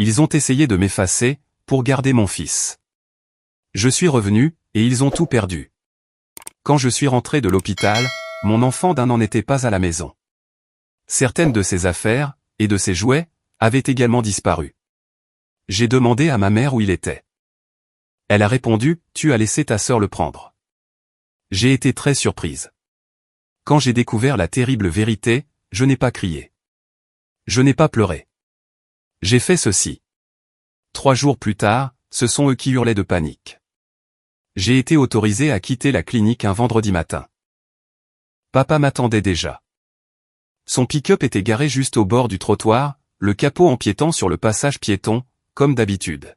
Ils ont essayé de m'effacer, pour garder mon fils. Je suis revenu, et ils ont tout perdu. Quand je suis rentré de l'hôpital, mon enfant d'1 an n'était pas à la maison. Certaines de ses affaires, et de ses jouets, avaient également disparu. J'ai demandé à ma mère où il était. Elle a répondu, « Tu as laissé ta sœur le prendre. » J'ai été très surprise. Quand j'ai découvert la terrible vérité, je n'ai pas crié. Je n'ai pas pleuré. J'ai fait ceci. 3 jours plus tard, ce sont eux qui hurlaient de panique. J'ai été autorisé à quitter la clinique un vendredi matin. Papa m'attendait déjà. Son pick-up était garé juste au bord du trottoir, le capot empiétant sur le passage piéton, comme d'habitude.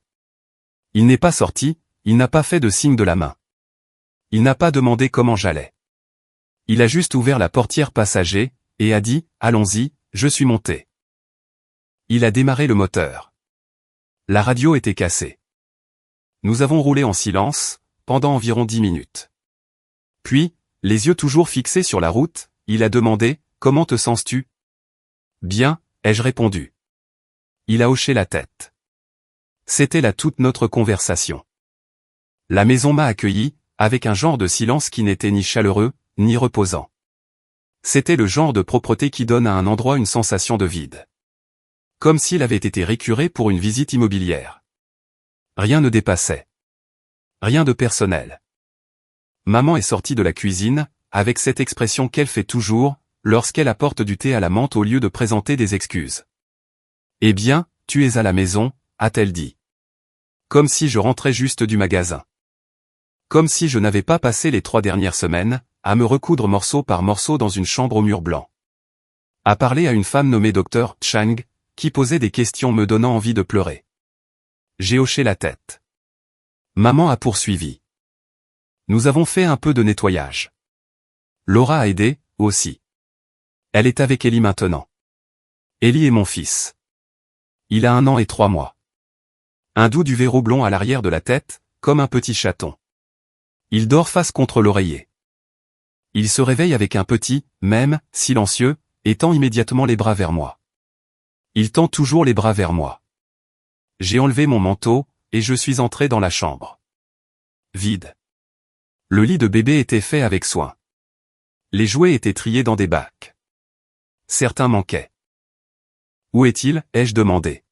Il n'est pas sorti, il n'a pas fait de signe de la main. Il n'a pas demandé comment j'allais. Il a juste ouvert la portière passager, et a dit, « Allons-y, je suis monté. » Il a démarré le moteur. La radio était cassée. Nous avons roulé en silence, pendant environ 10 minutes. Puis, les yeux toujours fixés sur la route, il a demandé, « Comment te sens-tu » ? « Bien, ai-je répondu. Il a hoché la tête. C'était là toute notre conversation. La maison m'a accueilli, avec un genre de silence qui n'était ni chaleureux, ni reposant. C'était le genre de propreté qui donne à un endroit une sensation de vide. Comme s'il avait été récuré pour une visite immobilière. Rien ne dépassait. Rien de personnel. Maman est sortie de la cuisine, avec cette expression qu'elle fait toujours, lorsqu'elle apporte du thé à la menthe au lieu de présenter des excuses. « Eh bien, tu es à la maison », a-t-elle dit. Comme si je rentrais juste du magasin. Comme si je n'avais pas passé les 3 dernières semaines, à me recoudre morceau par morceau dans une chambre au mur blanc. À parler à une femme nommée Dr. Chang, qui posait des questions me donnant envie de pleurer. J'ai hoché la tête. Maman a poursuivi. Nous avons fait un peu de nettoyage. Laura a aidé, aussi. Elle est avec Ellie maintenant. Ellie est mon fils. Il a 1 an et 3 mois. Un doux duvet roux blond à l'arrière de la tête, comme un petit chaton. Il dort face contre l'oreiller. Il se réveille avec un petit, même, silencieux, et tend immédiatement les bras vers moi. Il tend toujours les bras vers moi. J'ai enlevé mon manteau, et je suis entré dans la chambre. Vide. Le lit de bébé était fait avec soin. Les jouets étaient triés dans des bacs. Certains manquaient. Où est-il, ai-je demandé.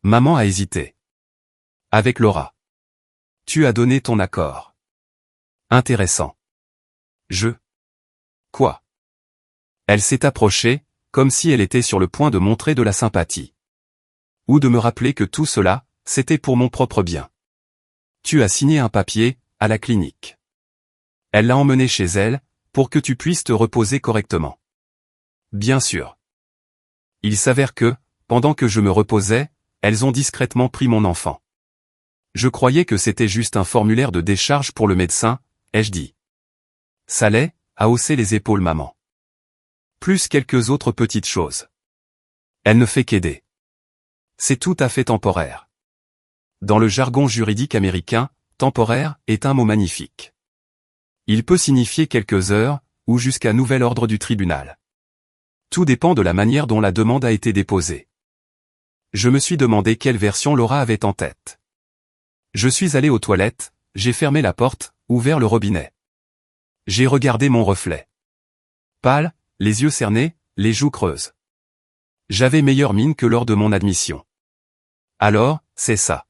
Maman a hésité. Avec Laura. Tu as donné ton accord. Intéressant. Quoi? Elle s'est approchée, comme si elle était sur le point de montrer de la sympathie. Ou de me rappeler que tout cela, c'était pour mon propre bien. Tu as signé un papier, à la clinique. Elle l'a emmené chez elle, pour que tu puisses te reposer correctement. Bien sûr. Il s'avère que, pendant que je me reposais, elles ont discrètement pris mon enfant. Je croyais que c'était juste un formulaire de décharge pour le médecin, ai-je dit. Ça l'est, a haussé les épaules maman. Plus quelques autres petites choses. Elle ne fait qu'aider. C'est tout à fait temporaire. Dans le jargon juridique américain, temporaire est un mot magnifique. Il peut signifier quelques heures, ou jusqu'à nouvel ordre du tribunal. Tout dépend de la manière dont la demande a été déposée. Je me suis demandé quelle version Laura avait en tête. Je suis allé aux toilettes, j'ai fermé la porte, ouvert le robinet. J'ai regardé mon reflet. Pâle, les yeux cernés, les joues creuses. J'avais meilleure mine que lors de mon admission. Alors, c'est ça.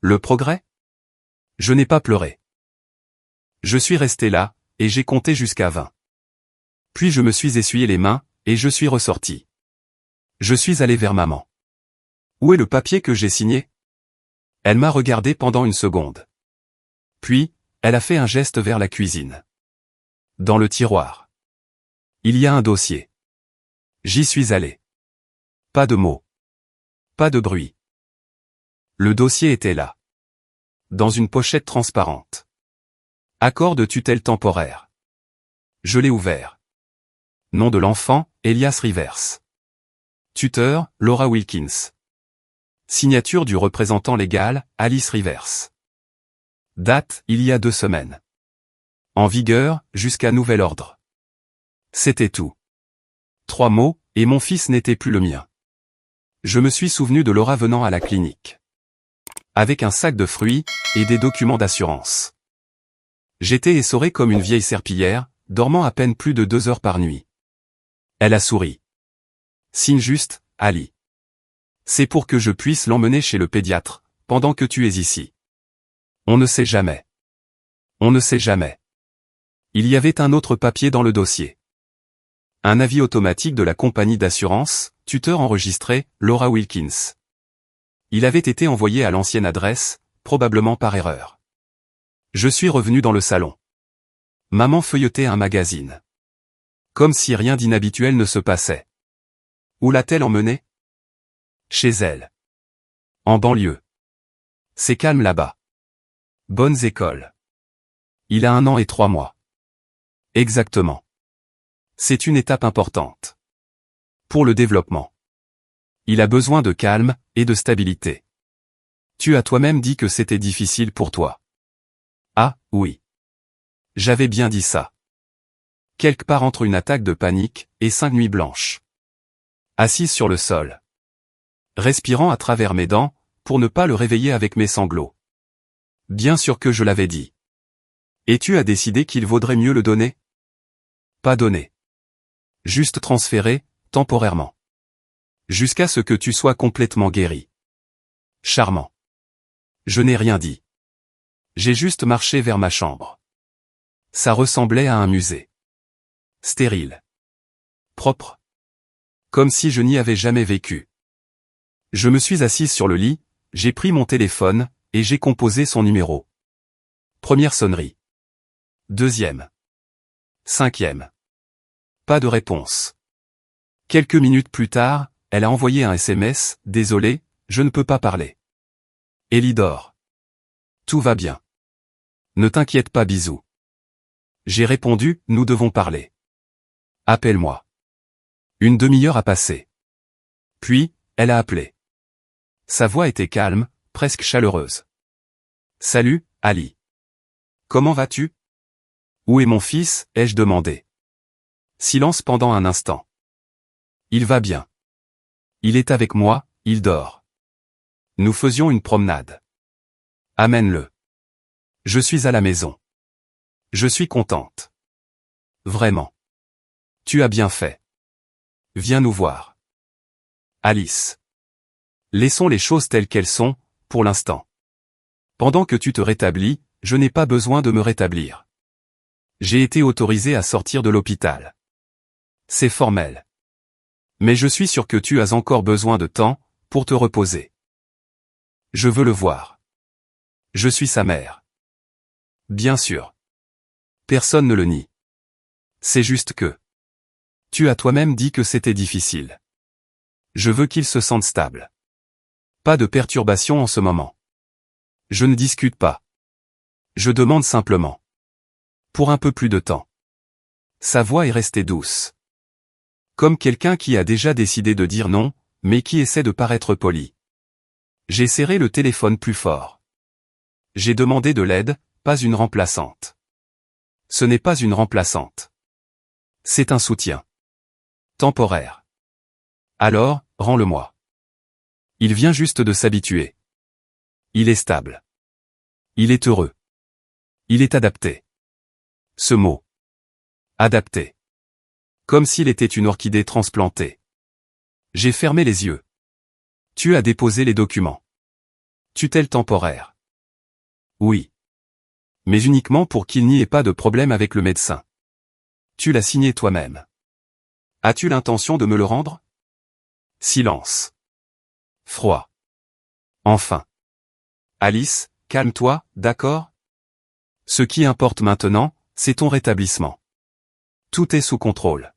Le progrès? Je n'ai pas pleuré. Je suis resté là, et j'ai compté jusqu'à 20. Puis je me suis essuyé les mains, et je suis ressorti. Je suis allé vers maman. Où est le papier que j'ai signé? Elle m'a regardé pendant une seconde. Puis, elle a fait un geste vers la cuisine. Dans le tiroir. Il y a un dossier. J'y suis allé. Pas de mots. Pas de bruit. Le dossier était là. Dans une pochette transparente. Accord de tutelle temporaire. Je l'ai ouvert. Nom de l'enfant, Elias Rivers. Tuteur, Laura Wilkins. Signature du représentant légal, Alice Rivers. Date, il y a 2 semaines. En vigueur, jusqu'à nouvel ordre. C'était tout. 3 mots, et mon fils n'était plus le mien. Je me suis souvenu de Laura venant à la clinique. Avec un sac de fruits, et des documents d'assurance. J'étais essoré comme une vieille serpillière, dormant à peine plus de 2 heures par nuit. Elle a souri. Signe juste, Ali. C'est pour que je puisse l'emmener chez le pédiatre, pendant que tu es ici. On ne sait jamais. On ne sait jamais. Il y avait un autre papier dans le dossier. Un avis automatique de la compagnie d'assurance, tuteur enregistré, Laura Wilkins. Il avait été envoyé à l'ancienne adresse, probablement par erreur. Je suis revenu dans le salon. Maman feuilletait un magazine. Comme si rien d'inhabituel ne se passait. Où l'a-t-elle emmené? Chez elle. En banlieue. C'est calme là-bas. Bonnes écoles. Il a 1 an et 3 mois. Exactement. C'est une étape importante. Pour le développement. Il a besoin de calme, et de stabilité. Tu as toi-même dit que c'était difficile pour toi. Ah, oui. J'avais bien dit ça. Quelque part entre une attaque de panique, et 5 nuits blanches. Assise sur le sol. Respirant à travers mes dents, pour ne pas le réveiller avec mes sanglots. Bien sûr que je l'avais dit. Et tu as décidé qu'il vaudrait mieux le donner? Pas donner. Juste transférer, temporairement. Jusqu'à ce que tu sois complètement guéri. Charmant. Je n'ai rien dit. J'ai juste marché vers ma chambre. Ça ressemblait à un musée. Stérile. Propre. Comme si je n'y avais jamais vécu. Je me suis assise sur le lit, j'ai pris mon téléphone, et j'ai composé son numéro. Première sonnerie. Deuxième. Cinquième. Pas de réponse. Quelques minutes plus tard, elle a envoyé un SMS, « Désolé, je ne peux pas parler. » Ellie dort. Tout va bien. Ne t'inquiète pas, bisous. J'ai répondu, nous devons parler. Appelle-moi. Une demi-heure a passé. Puis, elle a appelé. Sa voix était calme, presque chaleureuse. Salut, Ali. Comment vas-tu? Où est mon fils? Ai-je demandé. Silence pendant un instant. Il va bien. Il est avec moi, il dort. Nous faisions une promenade. Amène-le. Je suis à la maison. Je suis contente. Vraiment. Tu as bien fait. Viens nous voir. Alice. Laissons les choses telles qu'elles sont, pour l'instant. Pendant que tu te rétablis, je n'ai pas besoin de me rétablir. J'ai été autorisé à sortir de l'hôpital. C'est formel. Mais je suis sûr que tu as encore besoin de temps, pour te reposer. Je veux le voir. Je suis sa mère. Bien sûr. Personne ne le nie. C'est juste que... Tu as toi-même dit que c'était difficile. Je veux qu'il se sente stable. Pas de perturbation en ce moment. Je ne discute pas. Je demande simplement. Pour un peu plus de temps. Sa voix est restée douce. Comme quelqu'un qui a déjà décidé de dire non, mais qui essaie de paraître poli. J'ai serré le téléphone plus fort. J'ai demandé de l'aide, pas une remplaçante. Ce n'est pas une remplaçante. C'est un soutien. Temporaire. Alors, rends-le-moi. Il vient juste de s'habituer. Il est stable. Il est heureux. Il est adapté. Ce mot. Adapté. Comme s'il était une orchidée transplantée. J'ai fermé les yeux. Tu as déposé les documents. Tutelle temporaire. Oui. Mais uniquement pour qu'il n'y ait pas de problème avec le médecin. Tu l'as signé toi-même. As-tu l'intention de me le rendre? Silence. Froid. Enfin. Alice, calme-toi, d'accord? Ce qui importe maintenant, c'est ton rétablissement. Tout est sous contrôle.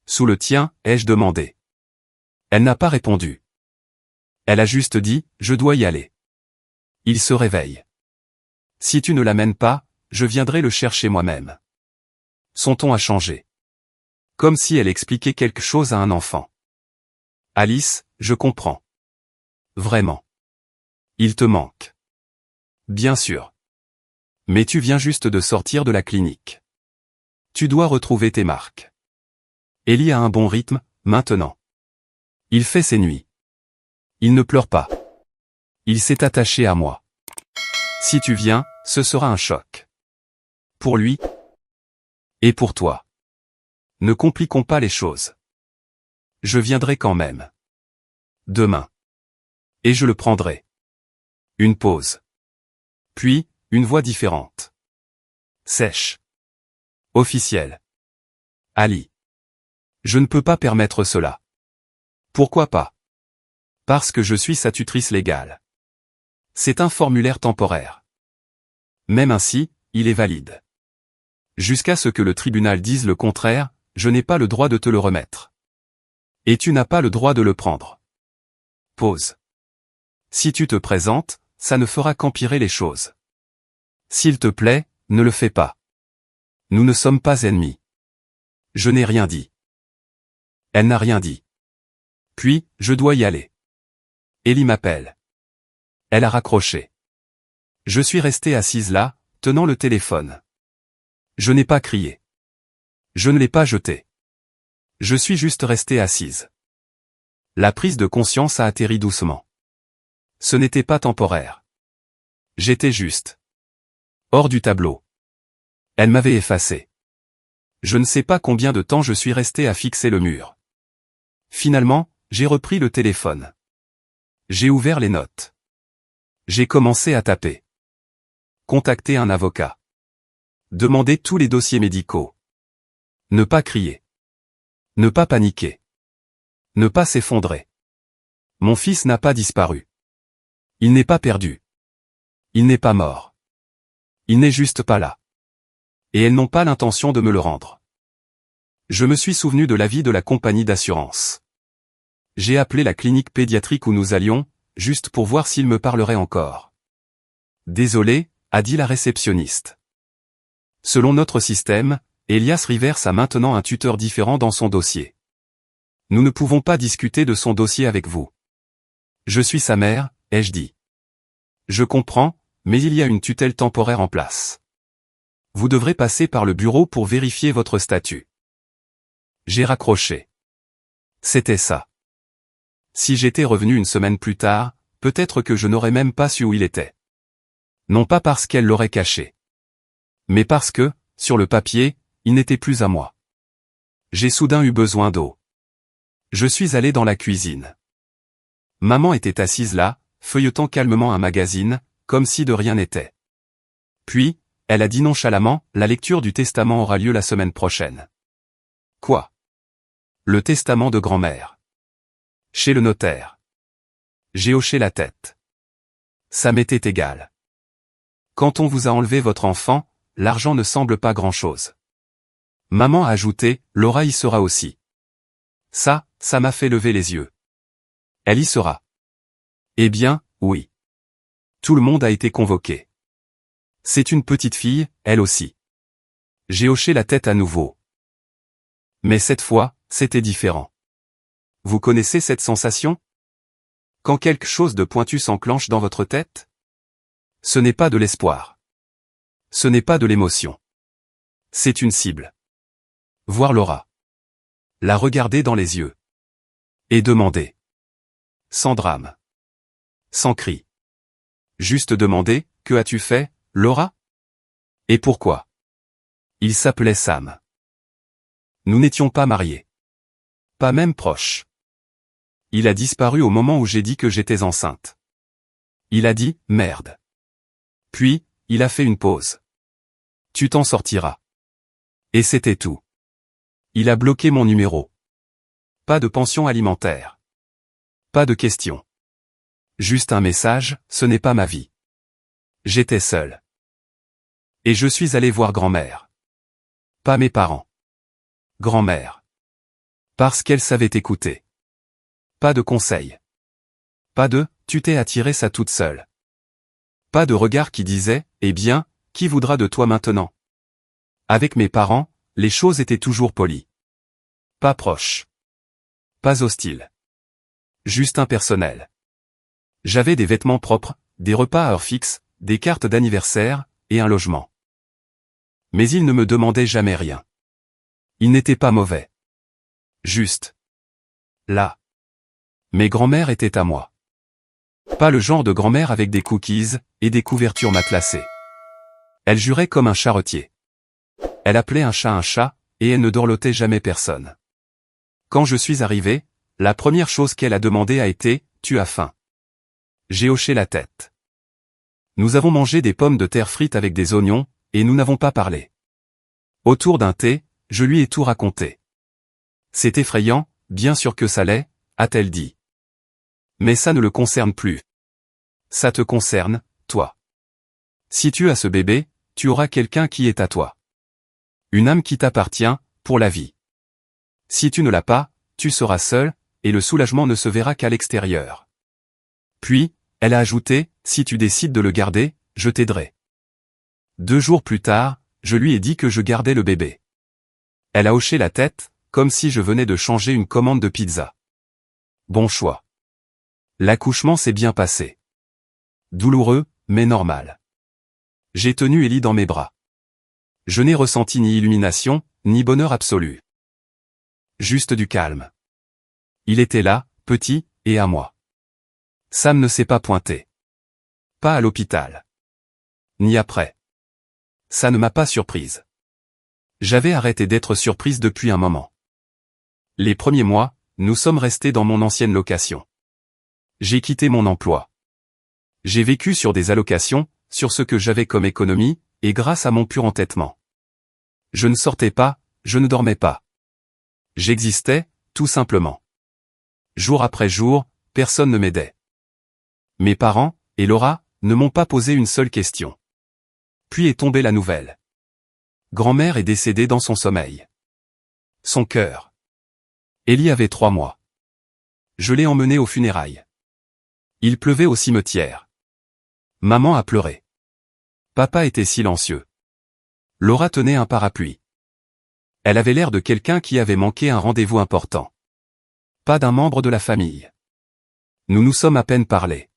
Sous le tien, ai-je demandé. Elle n'a pas répondu. Elle a juste dit, je dois y aller. Il se réveille. Si tu ne l'amènes pas, je viendrai le chercher moi-même. Son ton a changé. Comme si elle expliquait quelque chose à un enfant. Alice, je comprends. Vraiment. Il te manque. Bien sûr. Mais tu viens juste de sortir de la clinique. Tu dois retrouver tes marques. Ellie a un bon rythme, maintenant. Il fait ses nuits. Il ne pleure pas. Il s'est attaché à moi. Si tu viens, ce sera un choc. Pour lui. Et pour toi. Ne compliquons pas les choses. Je viendrai quand même. Demain. Et je le prendrai. Une pause. Puis, une voix différente. Sèche. Officielle. Ali. Je ne peux pas permettre cela. Pourquoi pas? Parce que je suis sa tutrice légale. C'est un formulaire temporaire. Même ainsi, il est valide. Jusqu'à ce que le tribunal dise le contraire, je n'ai pas le droit de te le remettre. Et tu n'as pas le droit de le prendre. Pause. Si tu te présentes, ça ne fera qu'empirer les choses. S'il te plaît, ne le fais pas. Nous ne sommes pas ennemis. Je n'ai rien dit. Elle n'a rien dit. Puis, je dois y aller. Ellie m'appelle. Elle a raccroché. Je suis resté assise là, tenant le téléphone. Je n'ai pas crié. Je ne l'ai pas jeté. Je suis juste restée assise. La prise de conscience a atterri doucement. Ce n'était pas temporaire. J'étais juste. Hors du tableau. Elle m'avait effacé. Je ne sais pas combien de temps je suis resté à fixer le mur. Finalement, j'ai repris le téléphone. J'ai ouvert les notes. J'ai commencé à taper. Contacter un avocat. Demander tous les dossiers médicaux. Ne pas crier. Ne pas paniquer. Ne pas s'effondrer. Mon fils n'a pas disparu. Il n'est pas perdu. Il n'est pas mort. Il n'est juste pas là. Et elles n'ont pas l'intention de me le rendre. Je me suis souvenu de l'avis de la compagnie d'assurance. J'ai appelé la clinique pédiatrique où nous allions, juste pour voir s'il me parlerait encore. Désolé, a dit la réceptionniste. Selon notre système, Elias Rivers a maintenant un tuteur différent dans son dossier. Nous ne pouvons pas discuter de son dossier avec vous. Je suis sa mère, ai-je dit. Je comprends, mais il y a une tutelle temporaire en place. Vous devrez passer par le bureau pour vérifier votre statut. J'ai raccroché. C'était ça. Si j'étais revenu une semaine plus tard, peut-être que je n'aurais même pas su où il était. Non pas parce qu'elle l'aurait caché. Mais parce que, sur le papier, il n'était plus à moi. J'ai soudain eu besoin d'eau. Je suis allé dans la cuisine. Maman était assise là, feuilletant calmement un magazine, comme si de rien n'était. Puis, elle a dit nonchalamment, la lecture du testament aura lieu la semaine prochaine. Quoi? Le testament de grand-mère. Chez le notaire. J'ai hoché la tête. Ça m'était égal. Quand on vous a enlevé votre enfant, l'argent ne semble pas grand-chose. Maman a ajouté, Laura y sera aussi. Ça m'a fait lever les yeux. Elle y sera. Eh bien, oui. Tout le monde a été convoqué. C'est une petite fille, elle aussi. J'ai hoché la tête à nouveau. Mais cette fois, c'était différent. Vous connaissez cette sensation? Quand quelque chose de pointu s'enclenche dans votre tête? Ce n'est pas de l'espoir. Ce n'est pas de l'émotion. C'est une cible. Voir Laura. La regarder dans les yeux. Et demander. Sans drame. Sans cri. Juste demander, que as-tu fait, Laura? Et pourquoi? Il s'appelait Sam. Nous n'étions pas mariés. Pas même proches. Il a disparu au moment où j'ai dit que j'étais enceinte. Il a dit, merde. Puis, il a fait une pause. Tu t'en sortiras. Et c'était tout. Il a bloqué mon numéro. Pas de pension alimentaire. Pas de questions. Juste un message, ce n'est pas ma vie. J'étais seul. Et je suis allé voir grand-mère. Pas mes parents. Grand-mère. Parce qu'elle savait écouter. Pas de conseils. Pas de « tu t'es attiré ça toute seule ». Pas de regard qui disait « eh bien, qui voudra de toi maintenant ?» Avec mes parents, les choses étaient toujours polies. Pas proches. Pas hostiles. Juste impersonnelles. J'avais des vêtements propres, des repas à heure fixe, des cartes d'anniversaire, et un logement. Mais ils ne me demandaient jamais rien. Ils n'étaient pas mauvais. Juste. Là. Mais grand-mère était à moi. Pas le genre de grand-mère avec des cookies et des couvertures matelassées. Elle jurait comme un charretier. Elle appelait un chat, et elle ne dorlotait jamais personne. Quand je suis arrivé, la première chose qu'elle a demandé a été « Tu as faim ?» J'ai hoché la tête. Nous avons mangé des pommes de terre frites avec des oignons, et nous n'avons pas parlé. Autour d'un thé, je lui ai tout raconté. C'est effrayant, bien sûr que ça l'est, a-t-elle dit. Mais ça ne le concerne plus. Ça te concerne, toi. Si tu as ce bébé, tu auras quelqu'un qui est à toi. Une âme qui t'appartient, pour la vie. Si tu ne l'as pas, tu seras seul, et le soulagement ne se verra qu'à l'extérieur. Puis, elle a ajouté, si tu décides de le garder, je t'aiderai. 2 jours plus tard, je lui ai dit que je gardais le bébé. Elle a hoché la tête, comme si je venais de changer une commande de pizza. Bon choix. L'accouchement s'est bien passé. Douloureux, mais normal. J'ai tenu Ellie dans mes bras. Je n'ai ressenti ni illumination, ni bonheur absolu. Juste du calme. Il était là, petit, et à moi. Sam ne s'est pas pointé. Pas à l'hôpital. Ni après. Ça ne m'a pas surprise. J'avais arrêté d'être surprise depuis un moment. Les premiers mois, nous sommes restés dans mon ancienne location. J'ai quitté mon emploi. J'ai vécu sur des allocations, sur ce que j'avais comme économie, et grâce à mon pur entêtement. Je ne sortais pas, je ne dormais pas. J'existais, tout simplement. Jour après jour, personne ne m'aidait. Mes parents, et Laura, ne m'ont pas posé une seule question. Puis est tombée la nouvelle. Grand-mère est décédée dans son sommeil. Son cœur. Ellie avait 3 mois. Je l'ai emmenée aux funérailles. Il pleuvait au cimetière. Maman a pleuré. Papa était silencieux. Laura tenait un parapluie. Elle avait l'air de quelqu'un qui avait manqué un rendez-vous important. Pas d'un membre de la famille. Nous nous sommes à peine parlé.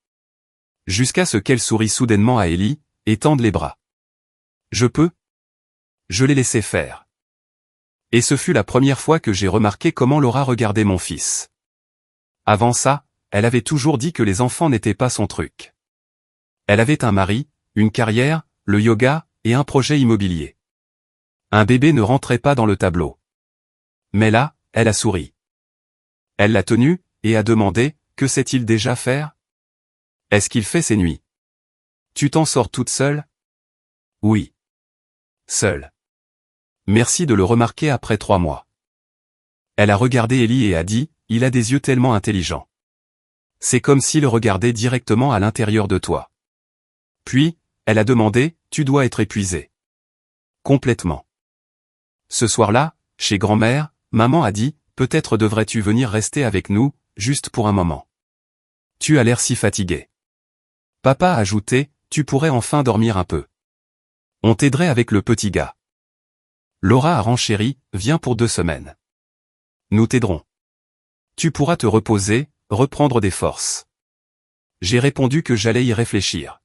Jusqu'à ce qu'elle sourie soudainement à Ellie, et tende les bras. Je peux ? Je l'ai laissé faire. Et ce fut la première fois que j'ai remarqué comment Laura regardait mon fils. Avant ça, elle avait toujours dit que les enfants n'étaient pas son truc. Elle avait un mari, une carrière, le yoga, et un projet immobilier. Un bébé ne rentrait pas dans le tableau. Mais là, elle a souri. Elle l'a tenu, et a demandé, que sait-il déjà faire ? Est-ce qu'il fait ses nuits ? Tu t'en sors toute seule ? Oui. Seule. Merci de le remarquer après 3 mois. Elle a regardé Ellie et a dit, il a des yeux tellement intelligents. C'est comme s'il regardait directement à l'intérieur de toi. Puis, elle a demandé, tu dois être épuisé. Complètement. Ce soir-là, chez grand-mère, maman a dit, peut-être devrais-tu venir rester avec nous, juste pour un moment. Tu as l'air si fatigué. Papa a ajouté, tu pourrais enfin dormir un peu. On t'aiderait avec le petit gars. Laura a renchéri, viens pour 2 semaines. Nous t'aiderons. Tu pourras te reposer, reprendre des forces. J'ai répondu que j'allais y réfléchir.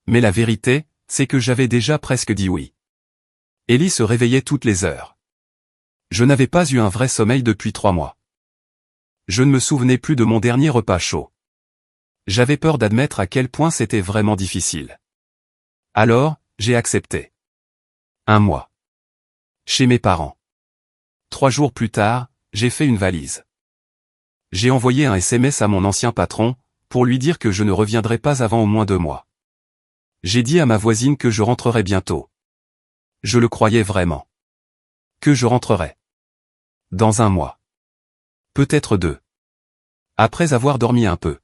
Mais la vérité, c'est que j'avais déjà presque dit oui. Ellie se réveillait toutes les heures. Je n'avais pas eu un vrai sommeil depuis 3 mois. Je ne me souvenais plus de mon dernier repas chaud. J'avais peur d'admettre à quel point c'était vraiment difficile. Alors, j'ai accepté. 1 mois. Chez mes parents. 3 jours plus tard, j'ai fait une valise. J'ai envoyé un SMS à mon ancien patron, pour lui dire que je ne reviendrai pas avant au moins 2 mois. J'ai dit à ma voisine que je rentrerais bientôt. Je le croyais vraiment. Que je rentrerais. Dans 1 mois. Peut-être 2. Après avoir dormi un peu.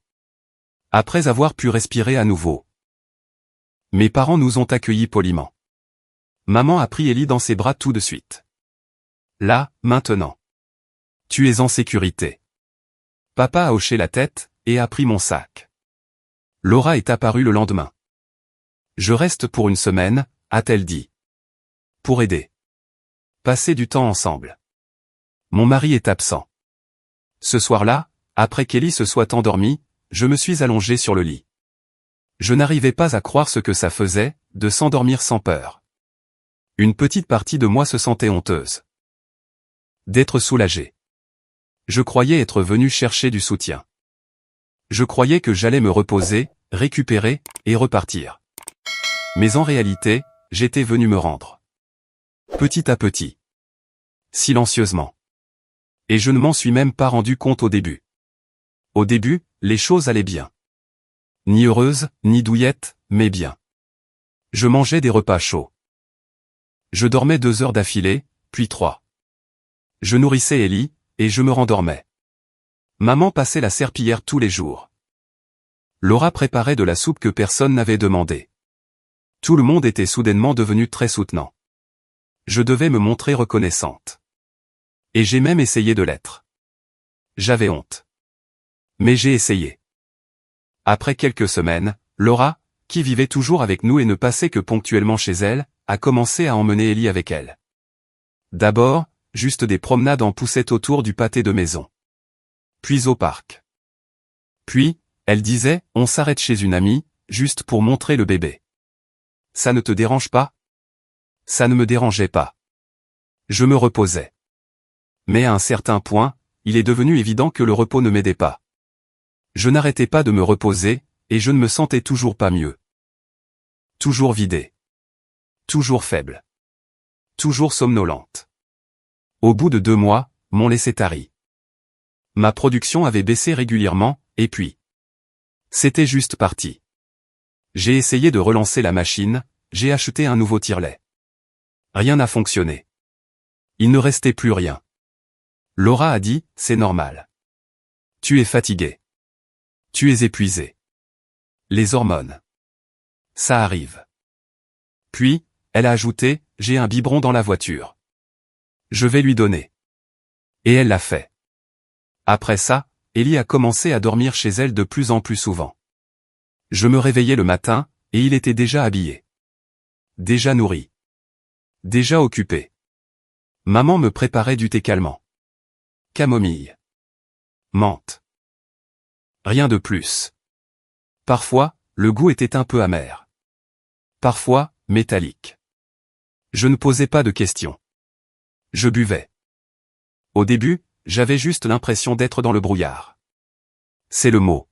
Après avoir pu respirer à nouveau. Mes parents nous ont accueillis poliment. Maman a pris Ellie dans ses bras tout de suite. Là, maintenant. Tu es en sécurité. Papa a hoché la tête, et a pris mon sac. Laura est apparue le lendemain. Je reste pour 1 semaine, a-t-elle dit. Pour aider. Passer du temps ensemble. Mon mari est absent. Ce soir-là, après qu'Ellie se soit endormie, je me suis allongé sur le lit. Je n'arrivais pas à croire ce que ça faisait, de s'endormir sans peur. Une petite partie de moi se sentait honteuse. D'être soulagé. Je croyais être venu chercher du soutien. Je croyais que j'allais me reposer, récupérer, et repartir. Mais en réalité, j'étais venu me rendre. Petit à petit. Silencieusement. Et je ne m'en suis même pas rendu compte au début. Au début, les choses allaient bien. Ni heureuse, ni douillette, mais bien. Je mangeais des repas chauds. Je dormais 2 heures d'affilée, puis 3. Je nourrissais Ellie, et je me rendormais. Maman passait la serpillière tous les jours. Laura préparait de la soupe que personne n'avait demandé. Tout le monde était soudainement devenu très soutenant. Je devais me montrer reconnaissante. Et j'ai même essayé de l'être. J'avais honte. Mais j'ai essayé. Après quelques semaines, Laura, qui vivait toujours avec nous et ne passait que ponctuellement chez elle, a commencé à emmener Ellie avec elle. D'abord, juste des promenades en poussette autour du pâté de maison. Puis au parc. Puis, elle disait, on s'arrête chez une amie, juste pour montrer le bébé. Ça ne te dérange pas? Ça ne me dérangeait pas. Je me reposais. Mais à un certain point, il est devenu évident que le repos ne m'aidait pas. Je n'arrêtais pas de me reposer, et je ne me sentais toujours pas mieux. Toujours vidée. Toujours faible. Toujours somnolente. Au bout de 2 mois, mon laissait tarit. Ma production avait baissé régulièrement, et puis... c'était juste parti. J'ai essayé de relancer la machine, j'ai acheté un nouveau tire-lait. Rien n'a fonctionné. Il ne restait plus rien. Laura a dit, c'est normal. Tu es fatigué. Tu es épuisé. Les hormones. Ça arrive. Puis, elle a ajouté, j'ai un biberon dans la voiture. Je vais lui donner. Et elle l'a fait. Après ça, Ellie a commencé à dormir chez elle de plus en plus souvent. Je me réveillais le matin, et il était déjà habillé. Déjà nourri. Déjà occupé. Maman me préparait du thé calmant. Camomille. Menthe. Rien de plus. Parfois, le goût était un peu amer. Parfois, métallique. Je ne posais pas de questions. Je buvais. Au début, j'avais juste l'impression d'être dans le brouillard. C'est le mot.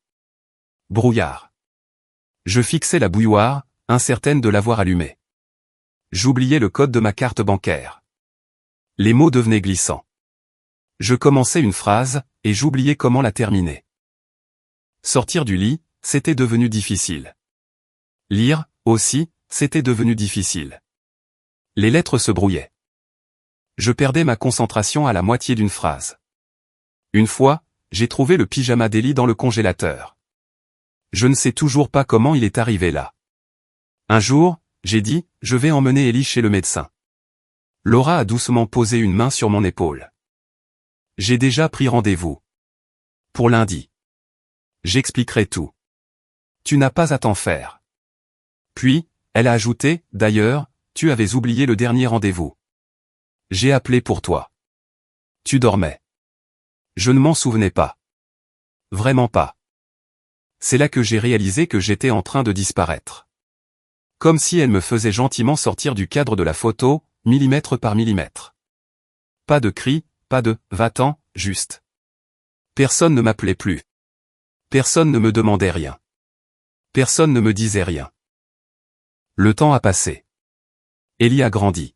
Brouillard. Je fixais la bouilloire, incertaine de l'avoir allumée. J'oubliais le code de ma carte bancaire. Les mots devenaient glissants. Je commençais une phrase, et j'oubliais comment la terminer. Sortir du lit, c'était devenu difficile. Lire, aussi, c'était devenu difficile. Les lettres se brouillaient. Je perdais ma concentration à la moitié d'une phrase. Une fois, j'ai trouvé le pyjama d'Ellie dans le congélateur. Je ne sais toujours pas comment il est arrivé là. Un jour, j'ai dit, je vais emmener Ellie chez le médecin. Laura a doucement posé une main sur mon épaule. J'ai déjà pris rendez-vous. Pour lundi. J'expliquerai tout. Tu n'as pas à t'en faire. Puis, elle a ajouté, d'ailleurs, tu avais oublié le dernier rendez-vous. J'ai appelé pour toi. Tu dormais. Je ne m'en souvenais pas. Vraiment pas. C'est là que j'ai réalisé que j'étais en train de disparaître. Comme si elle me faisait gentiment sortir du cadre de la photo, millimètre par millimètre. Pas de cris, pas de « va-t'en », juste. Personne ne m'appelait plus. Personne ne me demandait rien. Personne ne me disait rien. Le temps a passé. Ellie a grandi.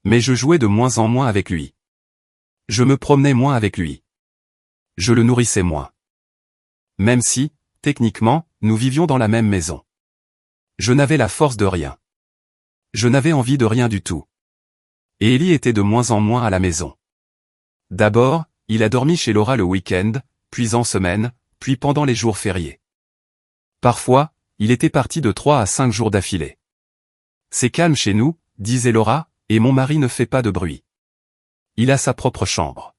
Mais je jouais de moins en moins avec lui. Je me promenais moins avec lui. Je le nourrissais moins. Même si, techniquement, nous vivions dans la même maison. Je n'avais la force de rien. Je n'avais envie de rien du tout. Et Ellie était de moins en moins à la maison. D'abord, il a dormi chez Laura le week-end, puis en semaine, puis pendant les jours fériés. Parfois, il était parti de 3 à 5 jours d'affilée. C'est calme chez nous, disait Laura, et mon mari ne fait pas de bruit. Il a sa propre chambre.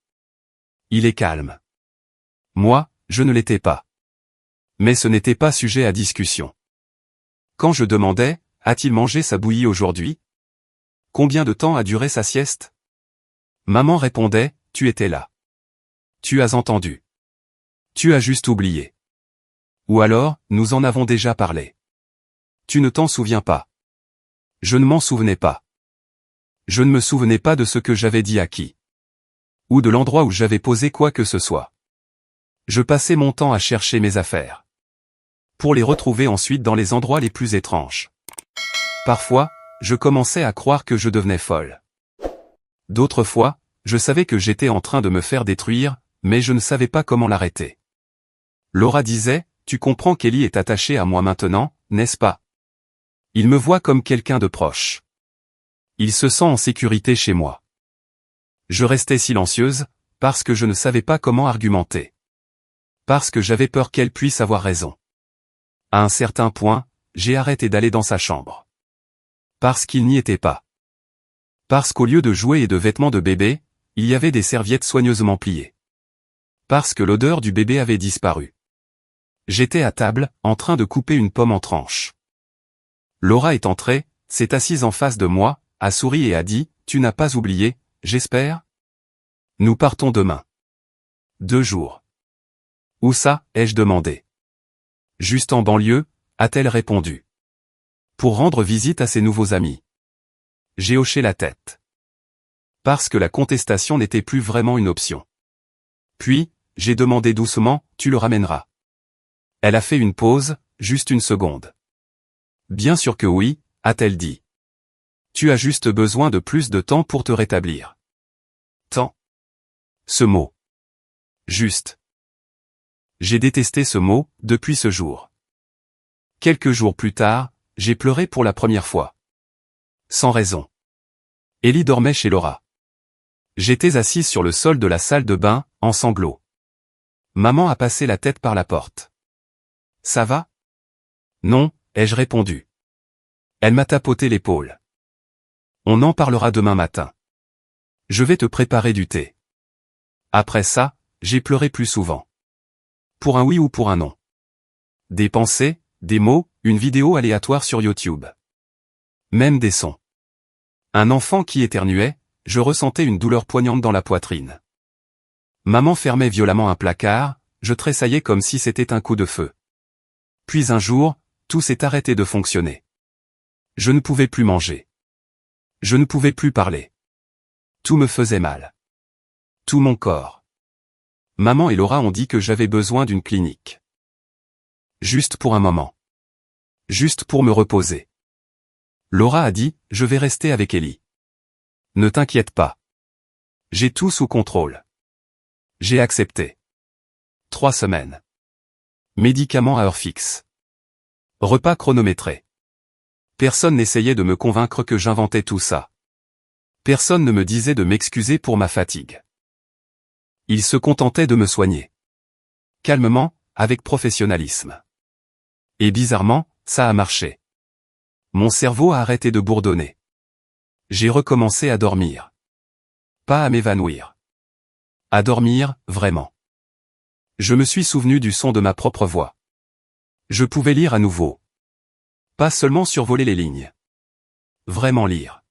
Il est calme. Moi, je ne l'étais pas. Mais ce n'était pas sujet à discussion. Quand je demandais, a-t-il mangé sa bouillie aujourd'hui? Combien de temps a duré sa sieste? Maman répondait, tu étais là. Tu as entendu. Tu as juste oublié. Ou alors, nous en avons déjà parlé. Tu ne t'en souviens pas. Je ne m'en souvenais pas. Je ne me souvenais pas de ce que j'avais dit à qui. Ou de l'endroit où j'avais posé quoi que ce soit. Je passais mon temps à chercher mes affaires. Pour les retrouver ensuite dans les endroits les plus étranges. Parfois, je commençais à croire que je devenais folle. D'autres fois, je savais que j'étais en train de me faire détruire, mais je ne savais pas comment l'arrêter. Laura disait, « Tu comprends qu'Ellie est attachée à moi maintenant, n'est-ce pas? Il me voit comme quelqu'un de proche. Il se sent en sécurité chez moi. » Je restais silencieuse, parce que je ne savais pas comment argumenter. Parce que j'avais peur qu'elle puisse avoir raison. À un certain point, j'ai arrêté d'aller dans sa chambre. Parce qu'il n'y était pas. Parce qu'au lieu de jouets et de vêtements de bébé, il y avait des serviettes soigneusement pliées. Parce que l'odeur du bébé avait disparu. J'étais à table, en train de couper une pomme en tranches. Laura est entrée, s'est assise en face de moi, a souri et a dit, « Tu n'as pas oublié, j'espère? Nous partons demain. 2 jours. » Où ça, ai-je demandé. Juste en banlieue, a-t-elle répondu. Pour rendre visite à ses nouveaux amis. J'ai hoché la tête. Parce que la contestation n'était plus vraiment une option. Puis, j'ai demandé doucement, tu le ramèneras. Elle a fait une pause, juste une seconde. Bien sûr que oui, a-t-elle dit. Tu as juste besoin de plus de temps pour te rétablir. Temps. Ce mot. Juste. J'ai détesté ce mot, depuis ce jour. Quelques jours plus tard, j'ai pleuré pour la première fois. Sans raison. Ellie dormait chez Laura. J'étais assise sur le sol de la salle de bain, en sanglots. Maman a passé la tête par la porte. Ça va? Non, ai-je répondu. Elle m'a tapoté l'épaule. On en parlera demain matin. Je vais te préparer du thé. Après ça, j'ai pleuré plus souvent. Pour un oui ou pour un non. Des pensées, des mots, une vidéo aléatoire sur YouTube. Même des sons. Un enfant qui éternuait, je ressentais une douleur poignante dans la poitrine. Maman fermait violemment un placard, je tressaillais comme si c'était un coup de feu. Puis un jour, tout s'est arrêté de fonctionner. Je ne pouvais plus manger. Je ne pouvais plus parler. Tout me faisait mal. Tout mon corps. Maman et Laura ont dit que j'avais besoin d'une clinique. Juste pour un moment. Juste pour me reposer. Laura a dit, je vais rester avec Ellie. Ne t'inquiète pas. J'ai tout sous contrôle. J'ai accepté. 3 semaines. Médicaments à heure fixe. Repas chronométrés. Personne n'essayait de me convaincre que j'inventais tout ça. Personne ne me disait de m'excuser pour ma fatigue. Ils se contentaient de me soigner. Calmement, avec professionnalisme. Et bizarrement, ça a marché. Mon cerveau a arrêté de bourdonner. J'ai recommencé à dormir. Pas à m'évanouir. À dormir, vraiment. Je me suis souvenu du son de ma propre voix. Je pouvais lire à nouveau. Pas seulement survoler les lignes. Vraiment lire.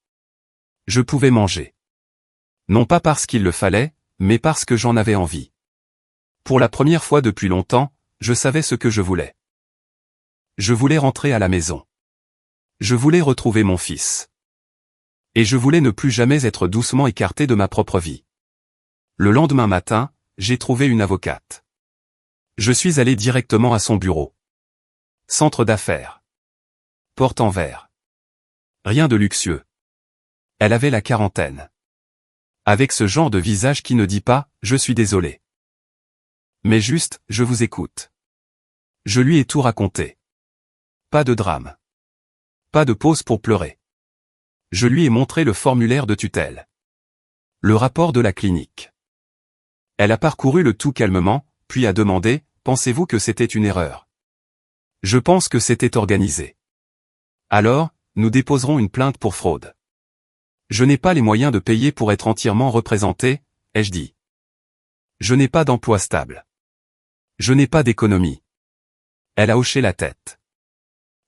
Je pouvais manger. Non pas parce qu'il le fallait, mais parce que j'en avais envie. Pour la première fois depuis longtemps, je savais ce que je voulais. Je voulais rentrer à la maison. Je voulais retrouver mon fils. Et je voulais ne plus jamais être doucement écarté de ma propre vie. Le lendemain matin, j'ai trouvé une avocate. Je suis allé directement à son bureau. Centre d'affaires. Porte en verre. Rien de luxueux. Elle avait la quarantaine. Avec ce genre de visage qui ne dit pas « je suis désolé ». Mais juste « je vous écoute ». Je lui ai tout raconté. Pas de drame. Pas de pause pour pleurer. Je lui ai montré le formulaire de tutelle. Le rapport de la clinique. Elle a parcouru le tout calmement, puis a demandé « Pensez-vous que c'était une erreur ?» Je pense que c'était organisé. Alors, nous déposerons une plainte pour fraude. Je n'ai pas les moyens de payer pour être entièrement représenté, ai-je dit. Je n'ai pas d'emploi stable. Je n'ai pas d'économie. Elle a hoché la tête.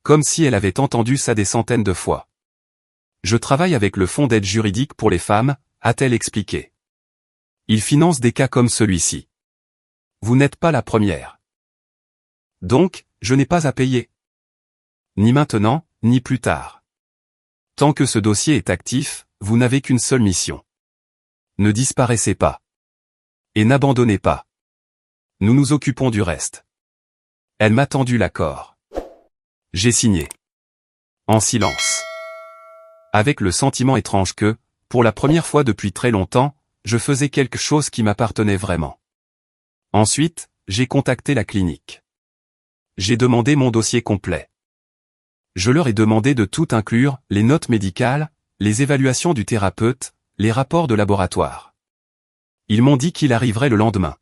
Comme si elle avait entendu ça des centaines de fois. Je travaille avec le Fonds d'aide juridique pour les femmes, a-t-elle expliqué. Il finance des cas comme celui-ci. Vous n'êtes pas la première. Donc, je n'ai pas à payer. Ni maintenant, ni plus tard. Tant que ce dossier est actif, vous n'avez qu'une seule mission. Ne disparaissez pas. Et n'abandonnez pas. Nous nous occupons du reste. Elle m'a tendu l'accord. J'ai signé. En silence. Avec le sentiment étrange que, pour la première fois depuis très longtemps, je faisais quelque chose qui m'appartenait vraiment. Ensuite, j'ai contacté la clinique. J'ai demandé mon dossier complet. Je leur ai demandé de tout inclure, les notes médicales, les évaluations du thérapeute, les rapports de laboratoire. Ils m'ont dit qu'il arriverait le lendemain.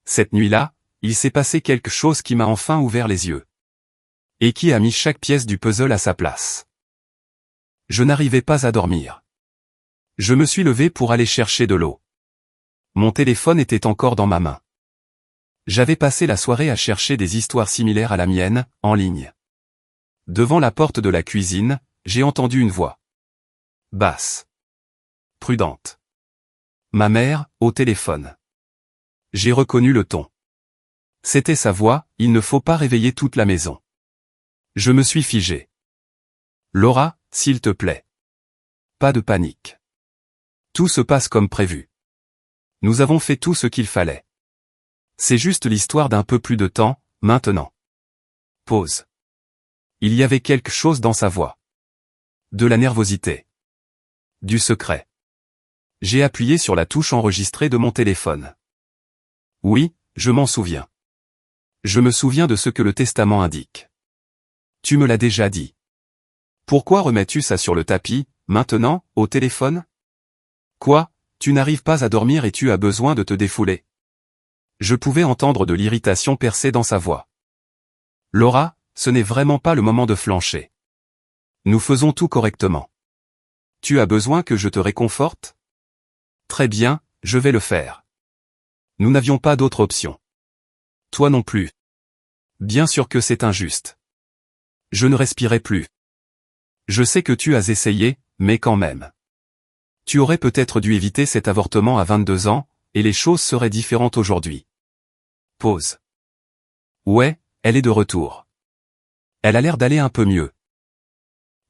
Cette nuit-là, il s'est passé quelque chose qui m'a enfin ouvert les yeux. Et qui a mis chaque pièce du puzzle à sa place. Je n'arrivais pas à dormir. Je me suis levé pour aller chercher de l'eau. Mon téléphone était encore dans ma main. J'avais passé la soirée à chercher des histoires similaires à la mienne, en ligne. Devant la porte de la cuisine, j'ai entendu une voix. Basse. Prudente. Ma mère, au téléphone. J'ai reconnu le ton. C'était sa voix, il ne faut pas réveiller toute la maison. Je me suis figé. Laura, s'il te plaît. Pas de panique. Tout se passe comme prévu. Nous avons fait tout ce qu'il fallait. C'est juste l'histoire d'un peu plus de temps, maintenant. Pause. Il y avait quelque chose dans sa voix. De la nervosité. Du secret. J'ai appuyé sur la touche enregistrée de mon téléphone. Oui, je m'en souviens. Je me souviens de ce que le testament indique. Tu me l'as déjà dit. Pourquoi remets-tu ça sur le tapis, maintenant, au téléphone? Quoi, tu n'arrives pas à dormir et tu as besoin de te défouler? Je pouvais entendre de l'irritation percer dans sa voix. Laura, ce n'est vraiment pas le moment de flancher. Nous faisons tout correctement. Tu as besoin que je te réconforte? Très bien, je vais le faire. Nous n'avions pas d'autre option. Toi non plus. Bien sûr que c'est injuste. Je ne respirais plus. Je sais que tu as essayé, mais quand même. Tu aurais peut-être dû éviter cet avortement à 22 ans, et les choses seraient différentes aujourd'hui. Pause. Ouais, elle est de retour. Elle a l'air d'aller un peu mieux.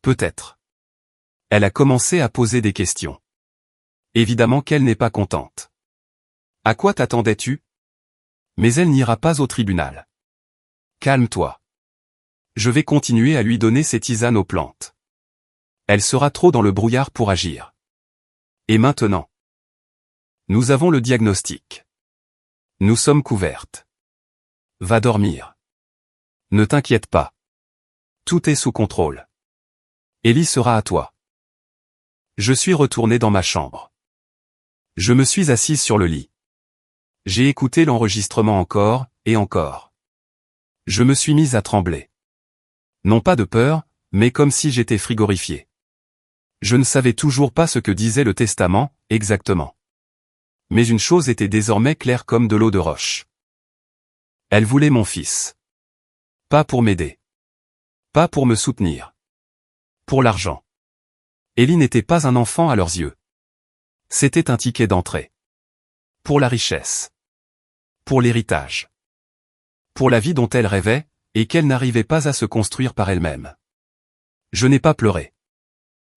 Peut-être. Elle a commencé à poser des questions. Évidemment qu'elle n'est pas contente. À quoi t'attendais-tu? Mais elle n'ira pas au tribunal. Calme-toi. Je vais continuer à lui donner ses tisanes aux plantes. Elle sera trop dans le brouillard pour agir. Et maintenant? Nous avons le diagnostic. Nous sommes couvertes. Va dormir. Ne t'inquiète pas. Tout est sous contrôle. Ellie sera à toi. Je suis retourné dans ma chambre. Je me suis assise sur le lit. J'ai écouté l'enregistrement encore, et encore. Je me suis mise à trembler. Non pas de peur, mais comme si j'étais frigorifié. Je ne savais toujours pas ce que disait le testament, exactement. Mais une chose était désormais claire comme de l'eau de roche. Elle voulait mon fils. Pas pour m'aider. Pas pour me soutenir. Pour l'argent. Ellie n'était pas un enfant à leurs yeux. C'était un ticket d'entrée. Pour la richesse. Pour l'héritage. Pour la vie dont elle rêvait, et qu'elle n'arrivait pas à se construire par elle-même. Je n'ai pas pleuré.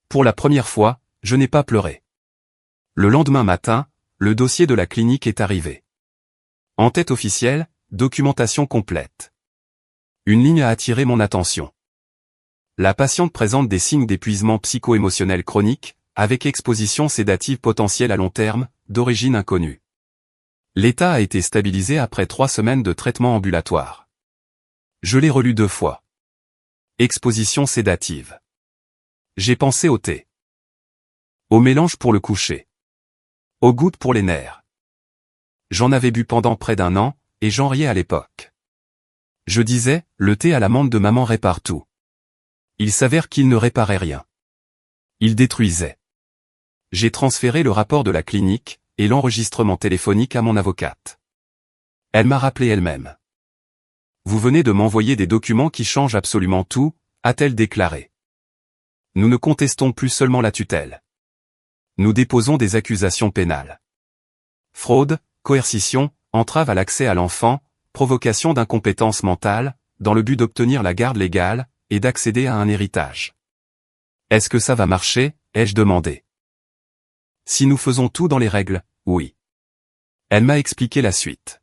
Pour la première fois, je n'ai pas pleuré. Le lendemain matin, le dossier de la clinique est arrivé. En tête officielle, documentation complète. Une ligne a attiré mon attention. La patiente présente des signes d'épuisement psycho-émotionnel chronique, avec exposition sédative potentielle à long terme, d'origine inconnue. L'état a été stabilisé après 3 semaines de traitement ambulatoire. Je l'ai relu 2 fois. Exposition sédative. J'ai pensé au thé. Au mélange pour le coucher. Aux gouttes pour les nerfs. J'en avais bu pendant près d'1 an, et j'en riais à l'époque. Je disais, le thé à la menthe de maman répare tout. Il s'avère qu'il ne réparait rien. Il détruisait. J'ai transféré le rapport de la clinique, et l'enregistrement téléphonique à mon avocate. Elle m'a rappelé elle-même. Vous venez de m'envoyer des documents qui changent absolument tout, a-t-elle déclaré. Nous ne contestons plus seulement la tutelle. Nous déposons des accusations pénales. Fraude, coercition, entrave à l'accès à l'enfant, provocation d'incompétence mentale, dans le but d'obtenir la garde légale, et d'accéder à un héritage. Est-ce que ça va marcher, ai-je demandé. Si nous faisons tout dans les règles, oui. Elle m'a expliqué la suite.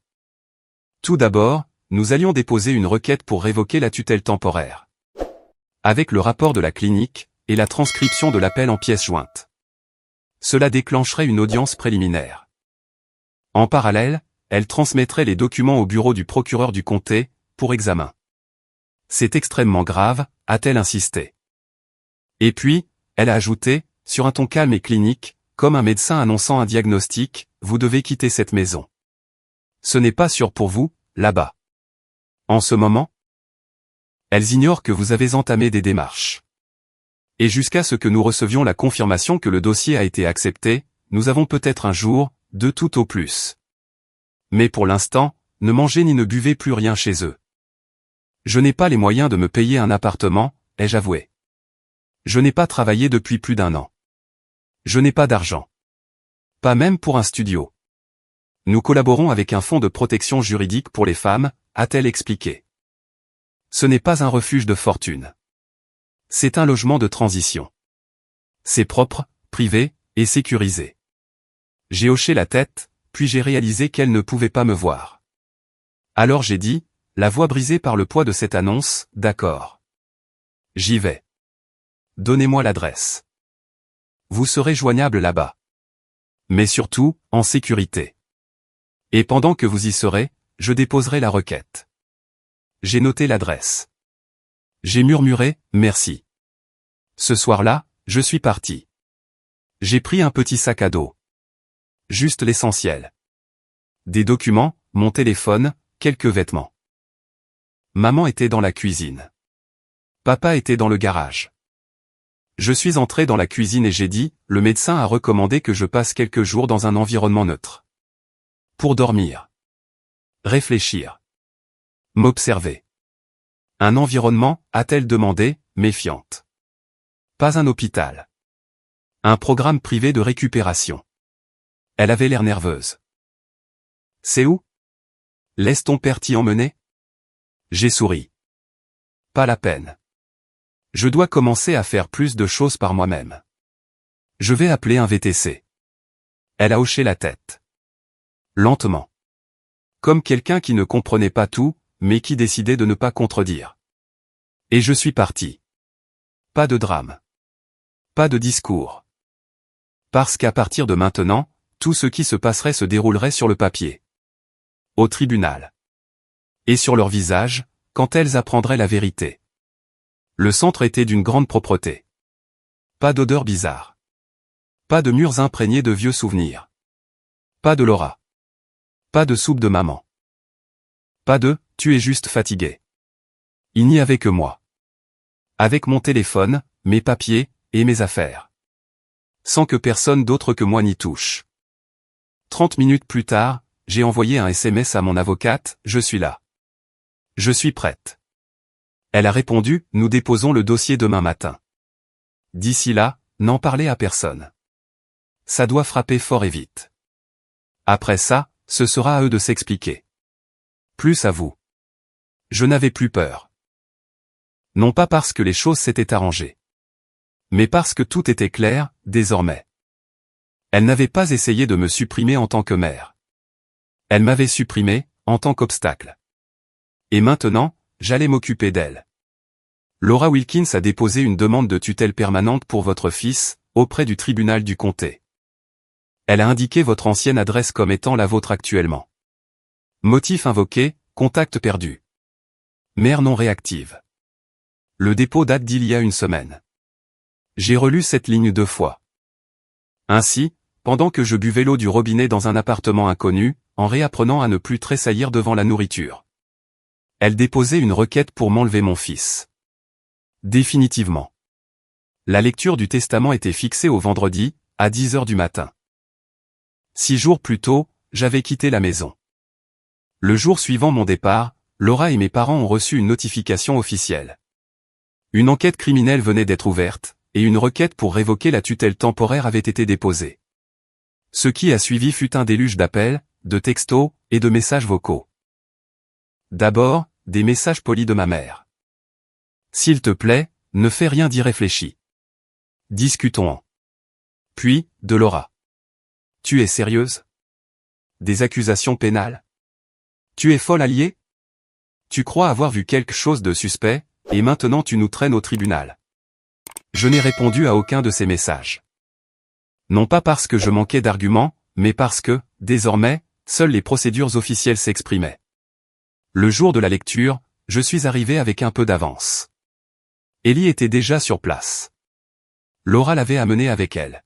Tout d'abord, nous allions déposer une requête pour révoquer la tutelle temporaire. Avec le rapport de la clinique, et la transcription de l'appel en pièces jointes. Cela déclencherait une audience préliminaire. En parallèle, elle transmettrait les documents au bureau du procureur du comté, pour examen. C'est extrêmement grave, a-t-elle insisté. Et puis, elle a ajouté, sur un ton calme et clinique, comme un médecin annonçant un diagnostic, vous devez quitter cette maison. Ce n'est pas sûr pour vous, là-bas. En ce moment, elles ignorent que vous avez entamé des démarches. Et jusqu'à ce que nous recevions la confirmation que le dossier a été accepté, nous avons peut-être un jour, deux tout au plus. Mais pour l'instant, ne mangez ni ne buvez plus rien chez eux. Je n'ai pas les moyens de me payer un appartement, ai-je avoué. Je n'ai pas travaillé depuis plus d'1 an. Je n'ai pas d'argent. Pas même pour un studio. Nous collaborons avec un fonds de protection juridique pour les femmes, a-t-elle expliqué. Ce n'est pas un refuge de fortune. C'est un logement de transition. C'est propre, privé, et sécurisé. J'ai hoché la tête, puis j'ai réalisé qu'elle ne pouvait pas me voir. Alors j'ai dit, la voix brisée par le poids de cette annonce, d'accord. J'y vais. Donnez-moi l'adresse. Vous serez joignable là-bas. Mais surtout, en sécurité. Et pendant que vous y serez, je déposerai la requête. J'ai noté l'adresse. J'ai murmuré, merci. Ce soir-là, je suis parti. J'ai pris un petit sac à dos. Juste l'essentiel. Des documents, mon téléphone, quelques vêtements. Maman était dans la cuisine. Papa était dans le garage. Je suis entré dans la cuisine et j'ai dit, le médecin a recommandé que je passe quelques jours dans un environnement neutre. Pour dormir. Réfléchir. M'observer. Un environnement, a-t-elle demandé, méfiante. Pas un hôpital. Un programme privé de récupération. Elle avait l'air nerveuse. C'est où? Laisse ton père t'y emmener? J'ai souri. Pas la peine. Je dois commencer à faire plus de choses par moi-même. Je vais appeler un VTC. Elle a hoché la tête. Lentement. Comme quelqu'un qui ne comprenait pas tout, mais qui décidait de ne pas contredire. Et je suis parti. Pas de drame. Pas de discours. Parce qu'à partir de maintenant, tout ce qui se passerait se déroulerait sur le papier. Au tribunal. Et sur leur visage, quand elles apprendraient la vérité. Le centre était d'une grande propreté. Pas d'odeur bizarre. Pas de murs imprégnés de vieux souvenirs. Pas de Laura. Pas de soupe de maman. Pas de « tu es juste fatigué ». Il n'y avait que moi. Avec mon téléphone, mes papiers, et mes affaires. Sans que personne d'autre que moi n'y touche. 30 minutes plus tard, j'ai envoyé un SMS à mon avocate, je suis là. Je suis prête. Elle a répondu, nous déposons le dossier demain matin. D'ici là, n'en parlez à personne. Ça doit frapper fort et vite. Après ça, ce sera à eux de s'expliquer. Plus à vous. Je n'avais plus peur. Non pas parce que les choses s'étaient arrangées. Mais parce que tout était clair, désormais. Elle n'avait pas essayé de me supprimer en tant que mère. Elle m'avait supprimé, en tant qu'obstacle. Et maintenant, j'allais m'occuper d'elle. Laura Wilkins a déposé une demande de tutelle permanente pour votre fils, auprès du tribunal du comté. Elle a indiqué votre ancienne adresse comme étant la vôtre actuellement. Motif invoqué, contact perdu. Mère non réactive. Le dépôt date d'il y a 1 semaine. J'ai relu cette ligne 2 fois. Ainsi, pendant que je buvais l'eau du robinet dans un appartement inconnu, en réapprenant à ne plus tressaillir devant la nourriture. Elle déposait une requête pour m'enlever mon fils. Définitivement. La lecture du testament était fixée au vendredi, à 10 heures du matin. 6 jours plus tôt, j'avais quitté la maison. Le jour suivant mon départ, Laura et mes parents ont reçu une notification officielle. Une enquête criminelle venait d'être ouverte, et une requête pour révoquer la tutelle temporaire avait été déposée. Ce qui a suivi fut un déluge d'appels, de textos, et de messages vocaux. D'abord, des messages polis de ma mère. S'il te plaît, ne fais rien d'irréfléchi. Discutons-en. Puis, de Laura. Tu es sérieuse? Des accusations pénales? Tu es folle, alliée? Tu crois avoir vu quelque chose de suspect, et maintenant tu nous traînes au tribunal. Je n'ai répondu à aucun de ces messages. Non pas parce que je manquais d'arguments, mais parce que, désormais, seules les procédures officielles s'exprimaient. Le jour de la lecture, je suis arrivé avec un peu d'avance. Ellie était déjà sur place. Laura l'avait amené avec elle.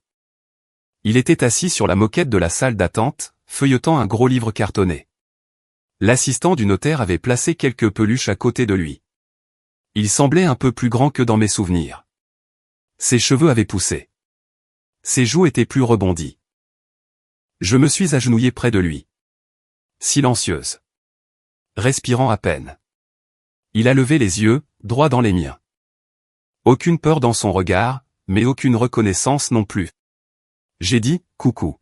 Il était assis sur la moquette de la salle d'attente, feuilletant un gros livre cartonné. L'assistant du notaire avait placé quelques peluches à côté de lui. Il semblait un peu plus grand que dans mes souvenirs. Ses cheveux avaient poussé. Ses joues étaient plus rebondies. Je me suis agenouillé près de lui. Silencieuse. Respirant à peine. Il a levé les yeux, droit dans les miens. Aucune peur dans son regard, mais aucune reconnaissance non plus. J'ai dit « coucou ».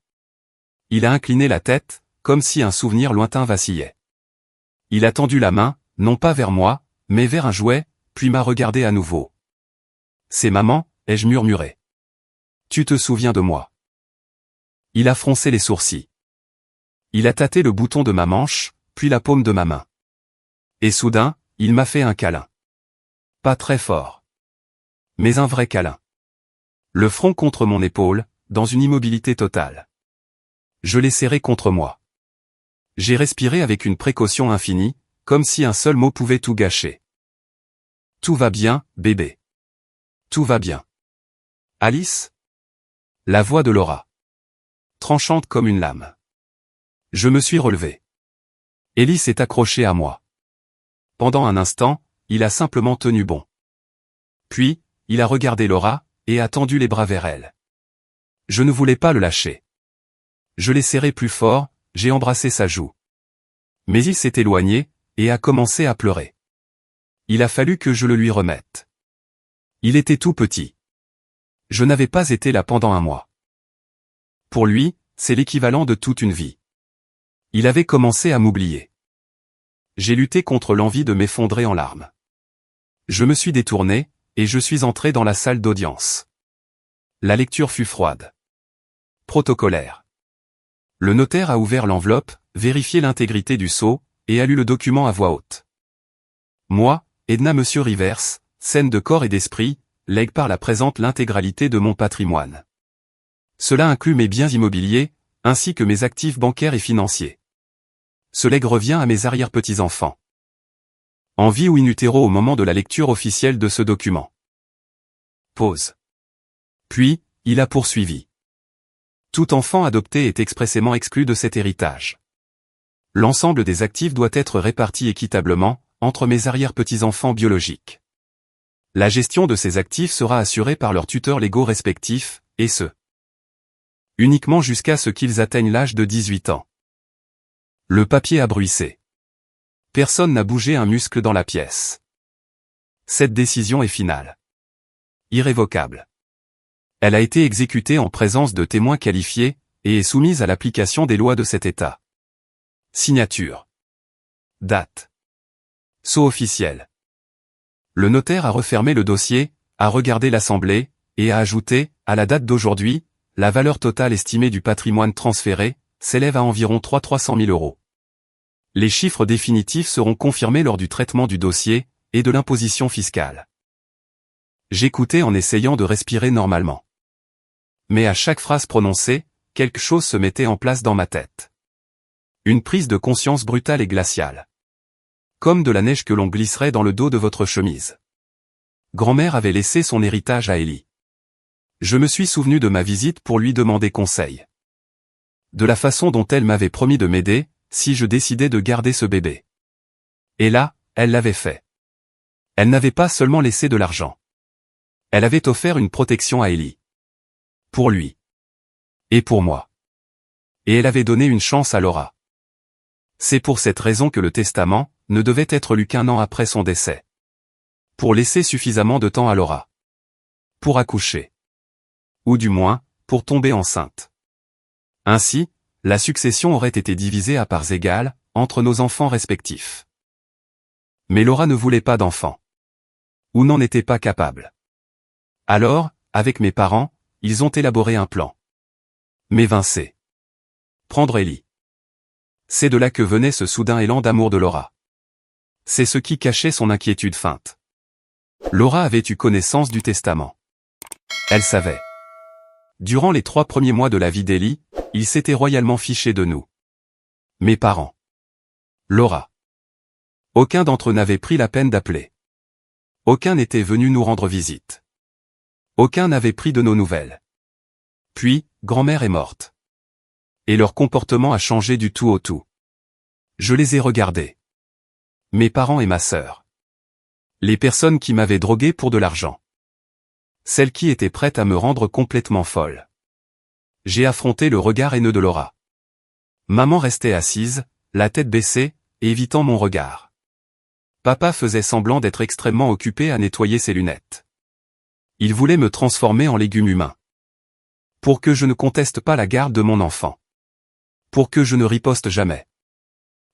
Il a incliné la tête, comme si un souvenir lointain vacillait. Il a tendu la main, non pas vers moi, mais vers un jouet, puis m'a regardé à nouveau. « C'est maman », ai-je murmuré. « Tu te souviens de moi ?» Il a froncé les sourcils. Il a tâté le bouton de ma manche, puis la paume de ma main. Et soudain, il m'a fait un câlin. Pas très fort. Mais un vrai câlin. Le front contre mon épaule, dans une immobilité totale. Je l'ai serré contre moi. J'ai respiré avec une précaution infinie, comme si un seul mot pouvait tout gâcher. Tout va bien, bébé. Tout va bien. Alice? La voix de Laura. Tranchante comme une lame. Je me suis relevé. Ellie s'est accrochée à moi. Pendant un instant, il a simplement tenu bon. Puis, il a regardé Laura, et a tendu les bras vers elle. Je ne voulais pas le lâcher. Je l'ai serré plus fort, j'ai embrassé sa joue. Mais il s'est éloigné, et a commencé à pleurer. Il a fallu que je le lui remette. Il était tout petit. Je n'avais pas été là pendant un mois. Pour lui, c'est l'équivalent de toute une vie. Il avait commencé à m'oublier. J'ai lutté contre l'envie de m'effondrer en larmes. Je me suis détourné, et je suis entré dans la salle d'audience. La lecture fut froide. Protocolaire. Le notaire a ouvert l'enveloppe, vérifié l'intégrité du sceau, et a lu le document à voix haute. Moi, Edna Monsieur Rivers, scène de corps et d'esprit, lègue par la présente l'intégralité de mon patrimoine. Cela inclut mes biens immobiliers, ainsi que mes actifs bancaires et financiers. Ce legs revient à mes arrière-petits-enfants. En vie ou in utero au moment de la lecture officielle de ce document. Pause. Puis, il a poursuivi. Tout enfant adopté est expressément exclu de cet héritage. L'ensemble des actifs doit être réparti équitablement, entre mes arrière-petits-enfants biologiques. La gestion de ces actifs sera assurée par leurs tuteurs légaux respectifs, et ce, uniquement jusqu'à ce qu'ils atteignent l'âge de 18 ans. Le papier a bruissé. Personne n'a bougé un muscle dans la pièce. Cette décision est finale. Irrévocable. Elle a été exécutée en présence de témoins qualifiés, et est soumise à l'application des lois de cet État. Signature. Date. Sceau officiel. Le notaire a refermé le dossier, a regardé l'assemblée, et a ajouté, à la date d'aujourd'hui, la valeur totale estimée du patrimoine transféré, s'élève à environ 300 000 euros. Les chiffres définitifs seront confirmés lors du traitement du dossier, et de l'imposition fiscale. J'écoutais en essayant de respirer normalement. Mais à chaque phrase prononcée, quelque chose se mettait en place dans ma tête. Une prise de conscience brutale et glaciale. Comme de la neige que l'on glisserait dans le dos de votre chemise. Grand-mère avait laissé son héritage à Ellie. Je me suis souvenu de ma visite pour lui demander conseil. De la façon dont elle m'avait promis de m'aider, si je décidais de garder ce bébé. Et là, elle l'avait fait. Elle n'avait pas seulement laissé de l'argent. Elle avait offert une protection à Ellie. Pour lui. Et pour moi. Et elle avait donné une chance à Laura. C'est pour cette raison que le testament ne devait être lu qu'1 an après son décès. Pour laisser suffisamment de temps à Laura. Pour accoucher. Ou du moins, pour tomber enceinte. Ainsi, la succession aurait été divisée à parts égales, entre nos enfants respectifs. Mais Laura ne voulait pas d'enfant. Ou n'en était pas capable. Alors, avec mes parents, ils ont élaboré un plan. M'évincer. Prendre Ellie. C'est de là que venait ce soudain élan d'amour de Laura. C'est ce qui cachait son inquiétude feinte. Laura avait eu connaissance du testament. Elle savait. Durant les 3 premiers mois de la vie d'Ellie, il s'était royalement fiché de nous. Mes parents. Laura. Aucun d'entre eux n'avait pris la peine d'appeler. Aucun n'était venu nous rendre visite. Aucun n'avait pris de nos nouvelles. Puis, grand-mère est morte. Et leur comportement a changé du tout au tout. Je les ai regardés. Mes parents et ma sœur. Les personnes qui m'avaient drogué pour de l'argent. Celles qui étaient prêtes à me rendre complètement folle. J'ai affronté le regard haineux de Laura. Maman restait assise, la tête baissée, évitant mon regard. Papa faisait semblant d'être extrêmement occupé à nettoyer ses lunettes. Il voulait me transformer en légume humain. Pour que je ne conteste pas la garde de mon enfant. Pour que je ne riposte jamais.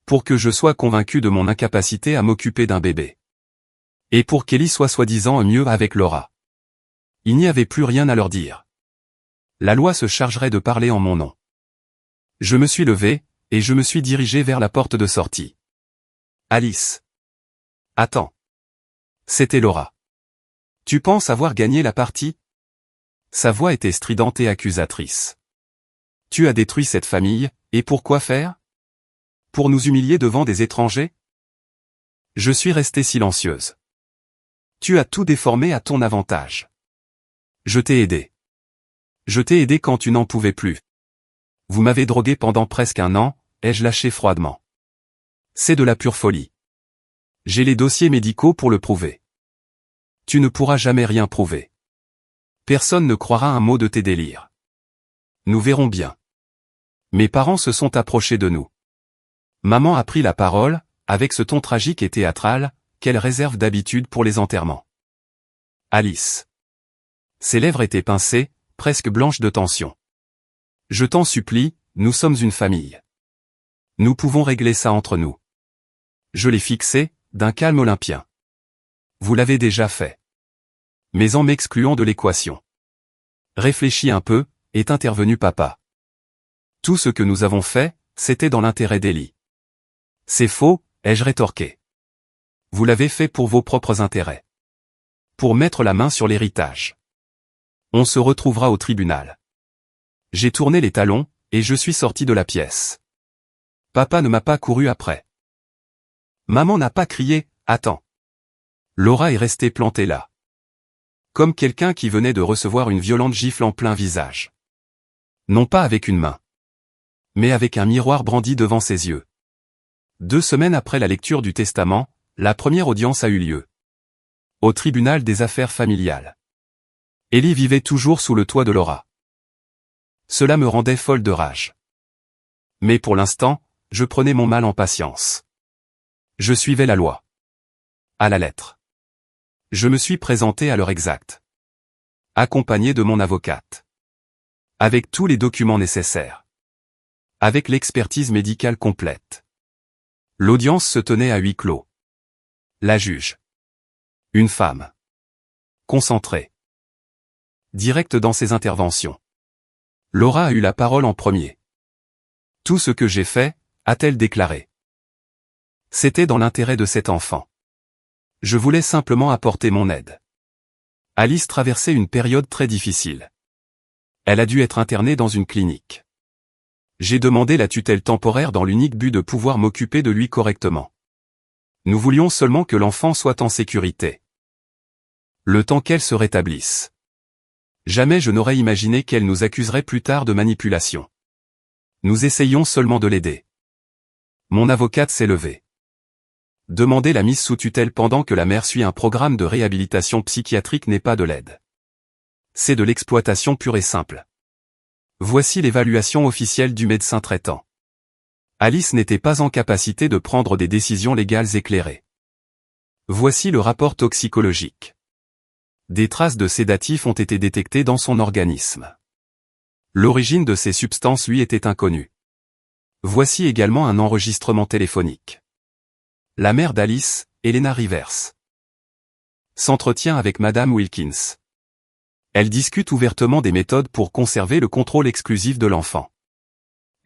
Pour que je sois convaincu de mon incapacité à m'occuper d'un bébé. Et pour qu'Ellie soit soi-disant mieux avec Laura. Il n'y avait plus rien à leur dire. La loi se chargerait de parler en mon nom. Je me suis levé, et je me suis dirigé vers la porte de sortie. Alice. Attends. C'était Laura. Tu penses avoir gagné la partie? Sa voix était stridente et accusatrice. Tu as détruit cette famille, et pour quoi faire? Pour nous humilier devant des étrangers? Je suis restée silencieuse. Tu as tout déformé à ton avantage. Je t'ai aidé. Je t'ai aidé quand tu n'en pouvais plus. Vous m'avez drogué pendant presque 1 an, ai-je lâché froidement. C'est de la pure folie. J'ai les dossiers médicaux pour le prouver. Tu ne pourras jamais rien prouver. Personne ne croira un mot de tes délires. Nous verrons bien. Mes parents se sont approchés de nous. Maman a pris la parole, avec ce ton tragique et théâtral, qu'elle réserve d'habitude pour les enterrements. Alice. Ses lèvres étaient pincées, presque blanches de tension. Je t'en supplie, nous sommes une famille. Nous pouvons régler ça entre nous. Je l'ai fixé, d'un calme olympien. Vous l'avez déjà fait. Mais en m'excluant de l'équation. Réfléchis un peu, est intervenu papa. Tout ce que nous avons fait, c'était dans l'intérêt d'Ellie. C'est faux, ai-je rétorqué. Vous l'avez fait pour vos propres intérêts. Pour mettre la main sur l'héritage. On se retrouvera au tribunal. J'ai tourné les talons, et je suis sorti de la pièce. Papa ne m'a pas couru après. Maman n'a pas crié, attends. Laura est restée plantée là. Comme quelqu'un qui venait de recevoir une violente gifle en plein visage. Non pas avec une main. Mais avec un miroir brandi devant ses yeux. 2 semaines après la lecture du testament, la première audience a eu lieu. Au tribunal des affaires familiales. Ellie vivait toujours sous le toit de Laura. Cela me rendait folle de rage. Mais pour l'instant, je prenais mon mal en patience. Je suivais la loi. À la lettre. Je me suis présenté à l'heure exacte. Accompagné de mon avocate. Avec tous les documents nécessaires. Avec l'expertise médicale complète. L'audience se tenait à huis clos. La juge. Une femme. Concentrée. Directe dans ses interventions. Laura a eu la parole en premier. Tout ce que j'ai fait, a-t-elle déclaré. C'était dans l'intérêt de cet enfant. Je voulais simplement apporter mon aide. Alice traversait une période très difficile. Elle a dû être internée dans une clinique. J'ai demandé la tutelle temporaire dans l'unique but de pouvoir m'occuper de lui correctement. Nous voulions seulement que l'enfant soit en sécurité. Le temps qu'elle se rétablisse. Jamais je n'aurais imaginé qu'elle nous accuserait plus tard de manipulation. Nous essayions seulement de l'aider. Mon avocate s'est levée. Demander la mise sous tutelle pendant que la mère suit un programme de réhabilitation psychiatrique n'est pas de l'aide. C'est de l'exploitation pure et simple. Voici l'évaluation officielle du médecin traitant. Alice n'était pas en capacité de prendre des décisions légales éclairées. Voici le rapport toxicologique. Des traces de sédatifs ont été détectées dans son organisme. L'origine de ces substances lui était inconnue. Voici également un enregistrement téléphonique. La mère d'Alice, Elena Rivers, s'entretient avec Madame Wilkins. Elle discute ouvertement des méthodes pour conserver le contrôle exclusif de l'enfant.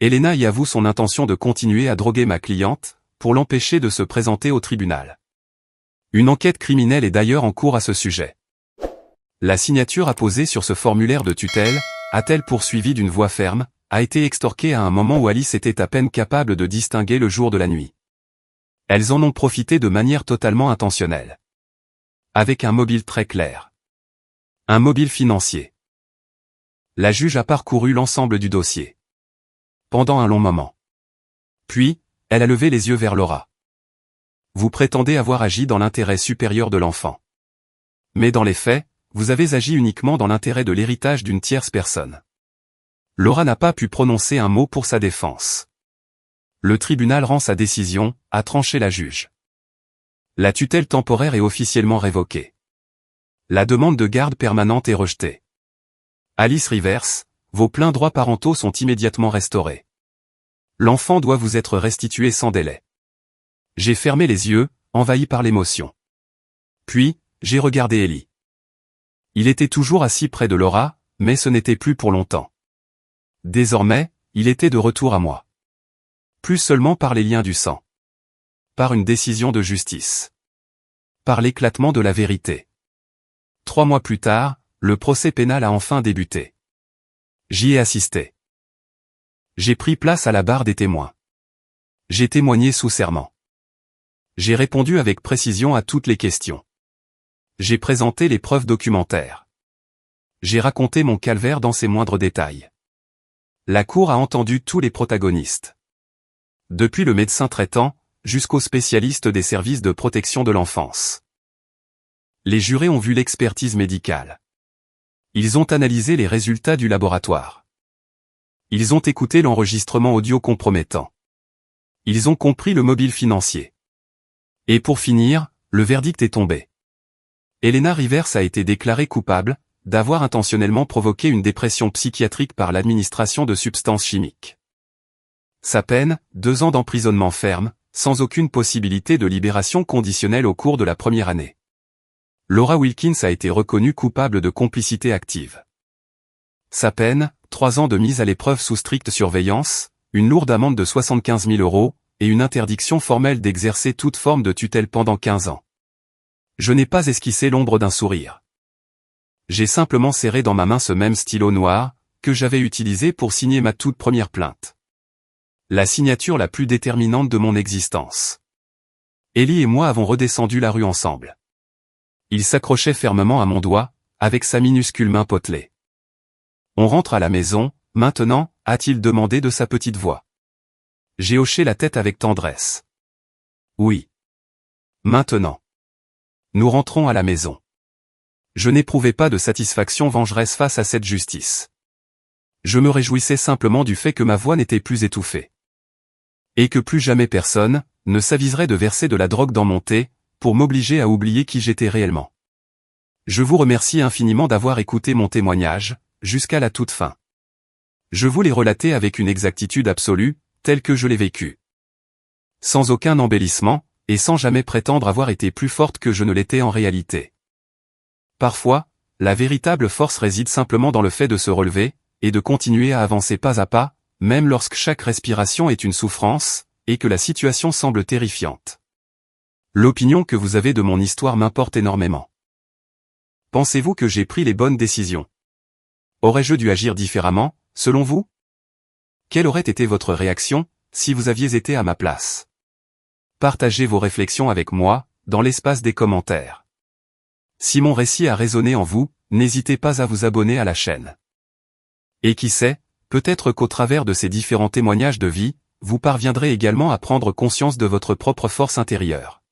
Elena y avoue son intention de continuer à droguer ma cliente, pour l'empêcher de se présenter au tribunal. Une enquête criminelle est d'ailleurs en cours à ce sujet. La signature apposée sur ce formulaire de tutelle, a-t-elle poursuivi d'une voix ferme, a été extorquée à un moment où Alice était à peine capable de distinguer le jour de la nuit. Elles en ont profité de manière totalement intentionnelle. Avec un mobile très clair. Un mobile financier. La juge a parcouru l'ensemble du dossier. Pendant un long moment. Puis, elle a levé les yeux vers Laura. Vous prétendez avoir agi dans l'intérêt supérieur de l'enfant. Mais dans les faits, vous avez agi uniquement dans l'intérêt de l'héritage d'une tierce personne. Laura n'a pas pu prononcer un mot pour sa défense. Le tribunal rend sa décision, a tranché la juge. La tutelle temporaire est officiellement révoquée. La demande de garde permanente est rejetée. Alice Rivers, vos pleins droits parentaux sont immédiatement restaurés. L'enfant doit vous être restitué sans délai. J'ai fermé les yeux, envahi par l'émotion. Puis, j'ai regardé Ellie. Il était toujours assis près de Laura, mais ce n'était plus pour longtemps. Désormais, il était de retour à moi. Plus seulement par les liens du sang. Par une décision de justice. Par l'éclatement de la vérité. 3 mois plus tard, le procès pénal a enfin débuté. J'y ai assisté. J'ai pris place à la barre des témoins. J'ai témoigné sous serment. J'ai répondu avec précision à toutes les questions. J'ai présenté les preuves documentaires. J'ai raconté mon calvaire dans ses moindres détails. La cour a entendu tous les protagonistes. Depuis le médecin traitant, jusqu'aux spécialistes des services de protection de l'enfance. Les jurés ont vu l'expertise médicale. Ils ont analysé les résultats du laboratoire. Ils ont écouté l'enregistrement audio compromettant. Ils ont compris le mobile financier. Et pour finir, le verdict est tombé. Elena Rivers a été déclarée coupable d'avoir intentionnellement provoqué une dépression psychiatrique par l'administration de substances chimiques. Sa peine, 2 ans d'emprisonnement ferme, sans aucune possibilité de libération conditionnelle au cours de la première année. Laura Wilkins a été reconnue coupable de complicité active. Sa peine, 3 ans de mise à l'épreuve sous stricte surveillance, une lourde amende de 75 000 € et une interdiction formelle d'exercer toute forme de tutelle pendant 15 ans. Je n'ai pas esquissé l'ombre d'un sourire. J'ai simplement serré dans ma main ce même stylo noir, que j'avais utilisé pour signer ma toute première plainte. La signature la plus déterminante de mon existence. Ellie et moi avons redescendu la rue ensemble. Il s'accrochait fermement à mon doigt, avec sa minuscule main potelée. On rentre à la maison, maintenant, a-t-il demandé de sa petite voix. J'ai hoché la tête avec tendresse. Oui. Maintenant. Nous rentrons à la maison. Je n'éprouvais pas de satisfaction vengeresse face à cette justice. Je me réjouissais simplement du fait que ma voix n'était plus étouffée. Et que plus jamais personne ne s'aviserait de verser de la drogue dans mon thé, pour m'obliger à oublier qui j'étais réellement. Je vous remercie infiniment d'avoir écouté mon témoignage, jusqu'à la toute fin. Je vous l'ai relaté avec une exactitude absolue, telle que je l'ai vécue. Sans aucun embellissement, et sans jamais prétendre avoir été plus forte que je ne l'étais en réalité. Parfois, la véritable force réside simplement dans le fait de se relever, et de continuer à avancer pas à pas, même lorsque chaque respiration est une souffrance, et que la situation semble terrifiante. L'opinion que vous avez de mon histoire m'importe énormément. Pensez-vous que j'ai pris les bonnes décisions? Aurais-je dû agir différemment, selon vous? Quelle aurait été votre réaction, si vous aviez été à ma place? Partagez vos réflexions avec moi, dans l'espace des commentaires. Si mon récit a résonné en vous, n'hésitez pas à vous abonner à la chaîne. Et qui sait, peut-être qu'au travers de ces différents témoignages de vie, vous parviendrez également à prendre conscience de votre propre force intérieure.